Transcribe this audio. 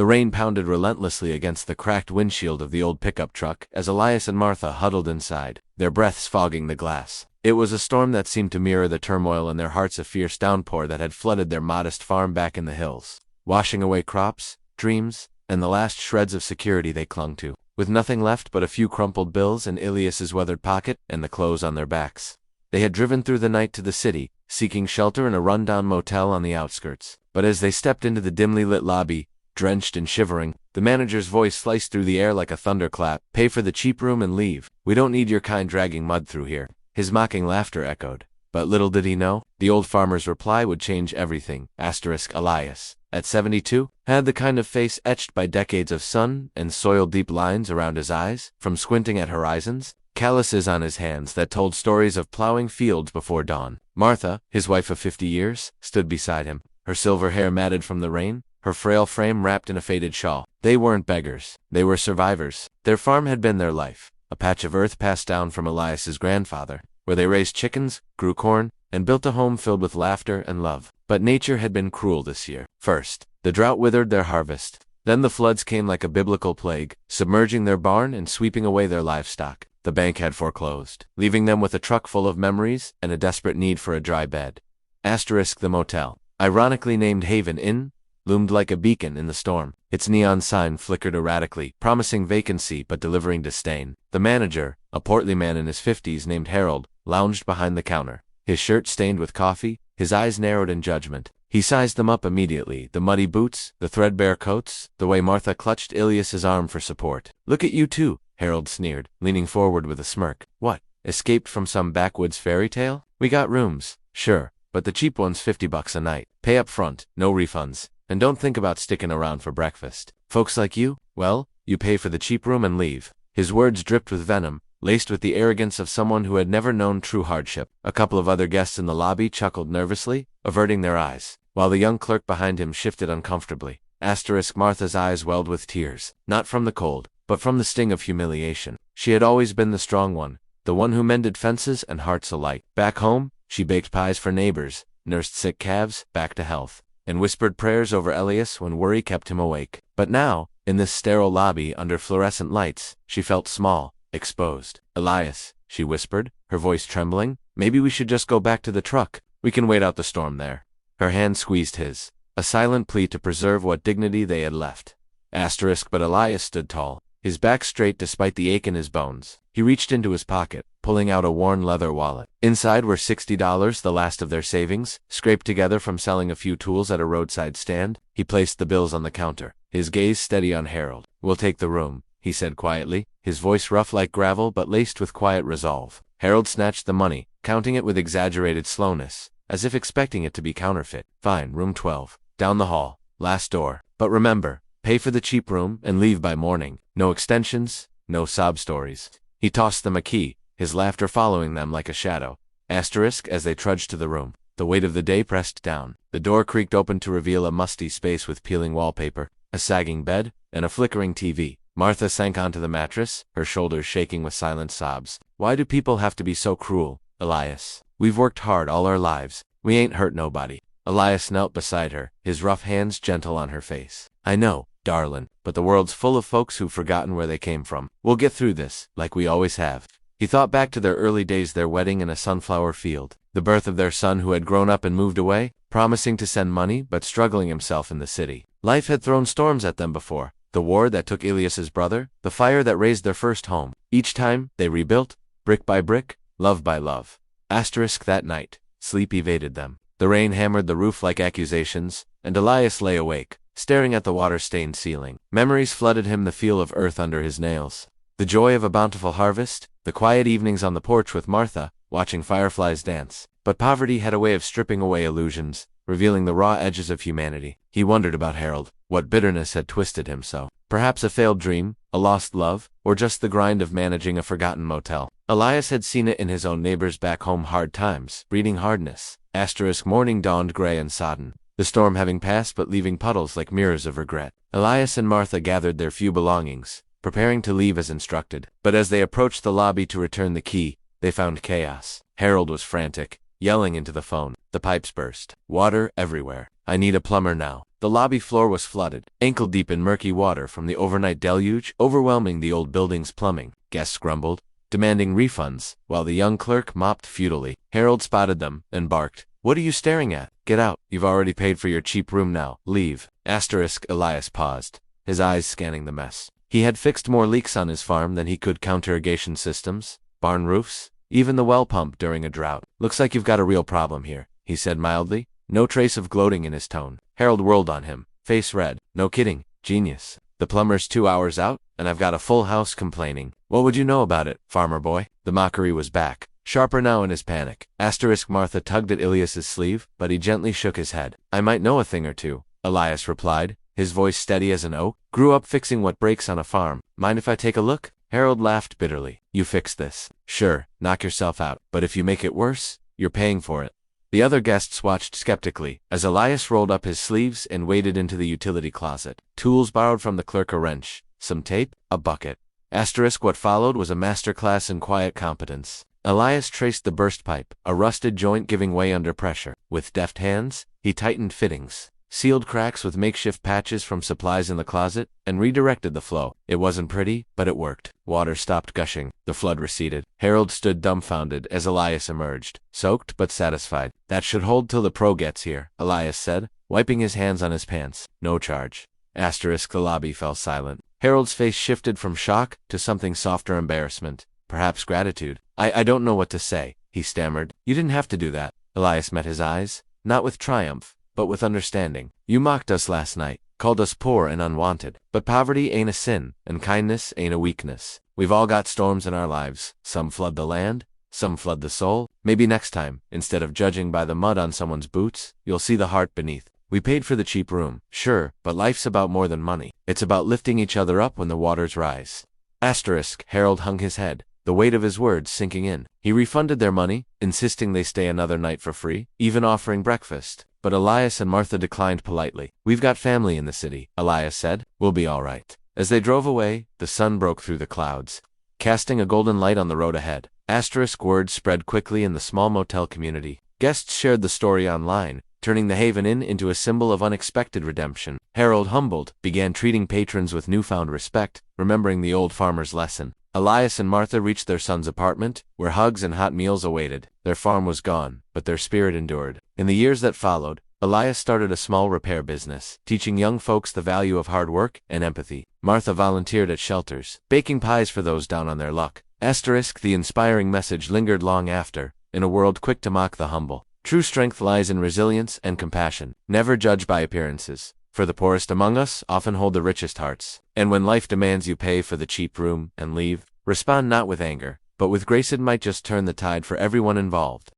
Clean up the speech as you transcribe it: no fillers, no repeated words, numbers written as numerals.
The rain pounded relentlessly against the cracked windshield of the old pickup truck as Elias and Martha huddled inside, their breaths fogging the glass. It was a storm that seemed to mirror the turmoil in their hearts, a fierce downpour that had flooded their modest farm back in the hills, washing away crops, dreams, and the last shreds of security they clung to, with nothing left but a few crumpled bills in Elias's weathered pocket and the clothes on their backs. They had driven through the night to the city, seeking shelter in a rundown motel on the outskirts. But as they stepped into the dimly lit lobby, drenched and shivering, the manager's voice sliced through the air like a thunderclap. "Pay for the cheap room and leave. We don't need your kind dragging mud through here." His mocking laughter echoed. But little did he know, the old farmer's reply would change everything. Elias, at 72, had the kind of face etched by decades of sun and soiled deep lines around his eyes, from squinting at horizons, calluses on his hands that told stories of plowing fields before dawn. Martha, his wife of 50 years, stood beside him, her silver hair matted from the rain, her frail frame wrapped in a faded shawl. They weren't beggars. They were survivors. Their farm had been their life, a patch of earth passed down from Elias's grandfather, where they raised chickens, grew corn, and built a home filled with laughter and love. But nature had been cruel this year. First, the drought withered their harvest. Then the floods came like a biblical plague, submerging their barn and sweeping away their livestock. The bank had foreclosed, leaving them with a truck full of memories and a desperate need for a dry bed. The motel, ironically named Haven Inn, loomed like a beacon in the storm. Its neon sign flickered erratically, promising vacancy but delivering disdain. The manager, a portly man in his 50s named Harold, lounged behind the counter, his shirt stained with coffee, his eyes narrowed in judgment. He sized them up immediately, the muddy boots, the threadbare coats, the way Martha clutched Elias's arm for support. "Look at you two," Harold sneered, leaning forward with a smirk. "What, escaped from some backwoods fairy tale? We got rooms, sure, but the cheap one's $50 a night. Pay up front, no refunds. And don't think about sticking around for breakfast. Folks like you, well, you pay for the cheap room and leave." His words dripped with venom, laced with the arrogance of someone who had never known true hardship. A couple of other guests in the lobby chuckled nervously, averting their eyes, while the young clerk behind him shifted uncomfortably. Martha's eyes welled with tears, not from the cold, but from the sting of humiliation. She had always been the strong one, the one who mended fences and hearts alike. Back home, she baked pies for neighbors, nursed sick calves back to health, and whispered prayers over Elias when worry kept him awake. But now, in this sterile lobby under fluorescent lights, she felt small, exposed. "Elias," she whispered, her voice trembling, "maybe we should just go back to the truck. We can wait out the storm there." Her hand squeezed his, a silent plea to preserve what dignity they had left. But Elias stood tall, his back straight despite the ache in his bones. He reached into his pocket, pulling out a worn leather wallet. Inside were $60, the last of their savings, scraped together from selling a few tools at a roadside stand. He placed the bills on the counter, his gaze steady on Harold. "We'll take the room," he said quietly, his voice rough like gravel but laced with quiet resolve. Harold snatched the money, counting it with exaggerated slowness, as if expecting it to be counterfeit. "Fine, room 12, down the hall, last door. But remember, pay for the cheap room and leave by morning. No extensions, no sob stories." He tossed them a key, his laughter following them like a shadow. As they trudged to the room, the weight of the day pressed down. The door creaked open to reveal a musty space with peeling wallpaper, a sagging bed, and a flickering TV. Martha sank onto the mattress, her shoulders shaking with silent sobs. "Why do people have to be so cruel, Elias? We've worked hard all our lives. We ain't hurt nobody." Elias knelt beside her, his rough hands gentle on her face. "I know, darlin', but the world's full of folks who've forgotten where they came from. We'll get through this, like we always have." He thought back to their early days, their wedding in a sunflower field, the birth of their son who had grown up and moved away, promising to send money but struggling himself in the city. Life had thrown storms at them before, the war that took Elias's brother, the fire that raised their first home. Each time, they rebuilt, brick by brick, love by love. That night, sleep evaded them. The rain hammered the roof like accusations, and Elias lay awake, staring at the water-stained ceiling. Memories flooded him, the feel of earth under his nails, the joy of a bountiful harvest, the quiet evenings on the porch with Martha, watching fireflies dance. But poverty had a way of stripping away illusions, revealing the raw edges of humanity. He wondered about Harold, what bitterness had twisted him so. Perhaps a failed dream, a lost love, or just the grind of managing a forgotten motel. Elias had seen it in his own neighbors back home. Hard times, breeding hardness. Morning dawned gray and sodden, the storm having passed but leaving puddles like mirrors of regret. Elias and Martha gathered their few belongings, preparing to leave as instructed. But as they approached the lobby to return the key, they found chaos. Harold was frantic, yelling into the phone. The pipes burst. Water everywhere. I need a plumber now. The lobby floor was flooded, ankle-deep in murky water from the overnight deluge, overwhelming the old building's plumbing. Guests grumbled, demanding refunds, while the young clerk mopped futilely. Harold spotted them and barked, "What are you staring at? Get out. You've already paid for your cheap room now. Leave." Elias paused, his eyes scanning the mess. He had fixed more leaks on his farm than he could count irrigation systems, barn roofs, even the well pump during a drought. "Looks like you've got a real problem here," he said mildly, no trace of gloating in his tone. Harold whirled on him, face red. "No kidding, genius. The plumber's 2 hours out, and I've got a full house complaining. What would you know about it, farmer boy?" The mockery was back, sharper now in his panic. Martha tugged at Elias's sleeve, but he gently shook his head. "I might know a thing or two," Elias replied, his voice steady as an oak. "Grew up fixing what breaks on a farm. Mind if I take a look?" Harold laughed bitterly. "You fix this. Sure, knock yourself out. But if you make it worse, you're paying for it." The other guests watched skeptically as Elias rolled up his sleeves and waded into the utility closet. Tools borrowed from the clerk: a wrench, some tape, a bucket. What followed was a masterclass in quiet competence. Elias traced the burst pipe, a rusted joint giving way under pressure. With deft hands, he tightened fittings, sealed cracks with makeshift patches from supplies in the closet, and redirected the flow. It wasn't pretty, but it worked. Water stopped gushing. The flood receded. Harold stood dumbfounded as Elias emerged, soaked but satisfied. "That should hold till the pro gets here," Elias said, wiping his hands on his pants. "No charge." The lobby fell silent. Harold's face shifted from shock to something softer: embarrassment, perhaps gratitude. I don't know what to say," he stammered. "You didn't have to do that." Elias met his eyes, not with triumph, but with understanding. "You mocked us last night, called us poor and unwanted. But poverty ain't a sin, and kindness ain't a weakness. We've all got storms in our lives. Some flood the land, some flood the soul. Maybe next time, instead of judging by the mud on someone's boots, you'll see the heart beneath. We paid for the cheap room, sure, but life's about more than money. It's about lifting each other up when the waters rise." Harold hung his head, the weight of his words sinking in. He refunded their money, insisting they stay another night for free, even offering breakfast. But Elias and Martha declined politely. "We've got family in the city," Elias said. "We'll be all right." As they drove away, the sun broke through the clouds, casting a golden light on the road ahead. Word spread quickly in the small motel community. Guests shared the story online, turning the Haven Inn into a symbol of unexpected redemption. Harold, humbled, began treating patrons with newfound respect, remembering the old farmer's lesson. Elias and Martha reached their son's apartment, where hugs and hot meals awaited. Their farm was gone, but their spirit endured. In the years that followed, Elias started a small repair business, teaching young folks the value of hard work and empathy. Martha volunteered at shelters, baking pies for those down on their luck. The inspiring message lingered long after, in a world quick to mock the humble. True strength lies in resilience and compassion. Never judge by appearances, for the poorest among us often hold the richest hearts. And when life demands you pay for the cheap room and leave, respond not with anger, but with grace. It might just turn the tide for everyone involved.